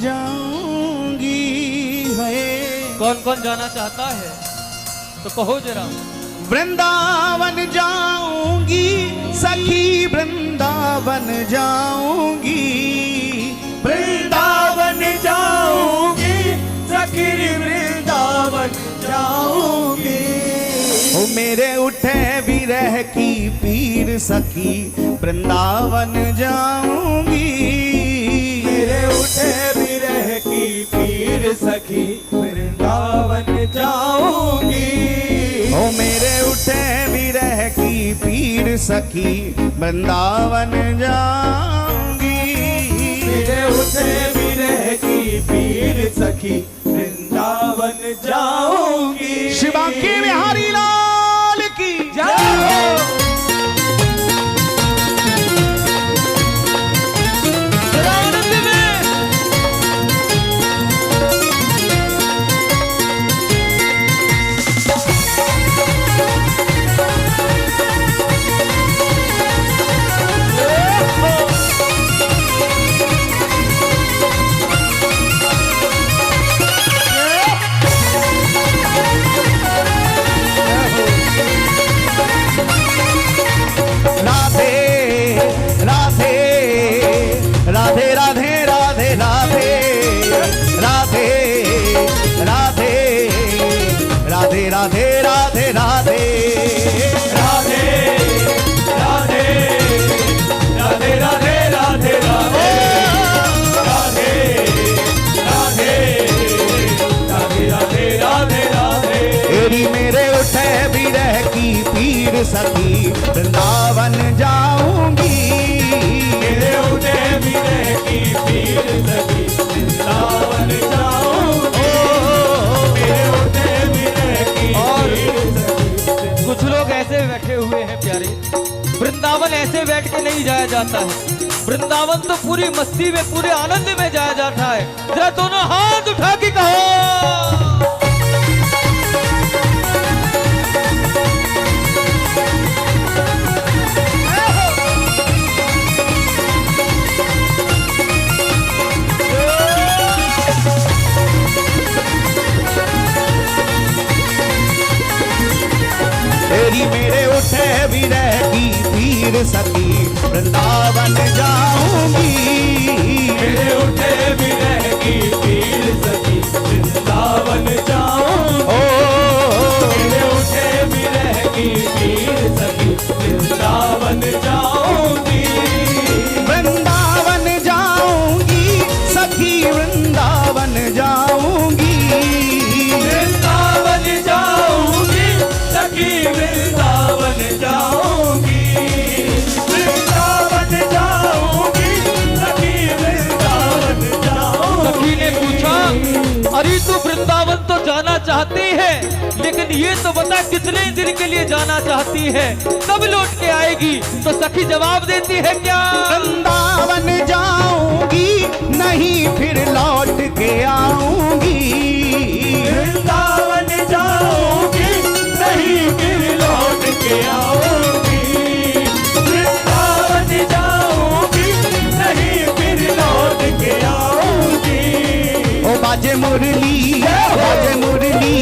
जाऊंगी है। कौन कौन जाना चाहता है तो कहो जरा। वृंदावन जाऊंगी सखी, वृंदावन जाऊंगी, वृंदावन जाऊंगी सखी, वृंदावन जाऊंगी। ओ मेरे उठे विरह की पीर सखी, वृंदावन जाऊंगी। मेरे उठे विरह की पीर सखी, वृंदावन जाऊंगी। ओ मेरे उठे विरह की पीर सखी, वृंदावन जाऊंगी। मेरे उठे विरह की पीर सखी, वृंदावन जाऊंगी। शिवांगी बिहारी लाल की जय। राधे राधे राधे राधे राधे राधे राधे राधे राधे राधे राधे राधे राधे राधे। तेरी मेरे उठे विरह की पीर सखी, वृंदावन जाऊंगी। मेरे उठे विरह की पीर सखी, वृंदावन जाऊंगी। मेरे उठे विरह की पीर सखी। कुछ लोग ऐसे बैठे हुए हैं प्यारे, वृंदावन ऐसे बैठ के नहीं जाया जाता है। वृंदावन तो पूरी मस्ती में, पूरे आनंद में जाया जाता है। जरा दोनों हाथ उठा के कहो। तेरी मेरे उठे विरह की पीर सखी, वृंदावन जाऊंगी। मेरे उठे विरह की पीर सखी, वृंदावन जाऊंगी। मेरे उठे विरह की पीर सखी, वृंदावन जाऊंगी। वृंदावन जाऊंगी सखी, वृंदावन जाऊंगी। वृंदावन जाऊंगी सखी, वृंदावन जाऊंगी। वृंदावन जाऊंगी सखी, वृंदावन जाऊंगी। सखी ने पूछा, अरे तू वृंदावन तो जाना चाहती है, लेकिन ये तो बता कितने दिन के लिए जाना चाहती है, कब लौट के आएगी? तो सखी जवाब देती है क्या? वृंदावन जाऊंगी, नहीं फिर लौट के आऊंगी। वृंदावन जाऊंगी, नहीं फिर लौट के आऊंगी। वृंदावन जाऊंगी, नहीं फिर लौट के आऊंगी। ओ बाजे मुरली, बाजे मुरली,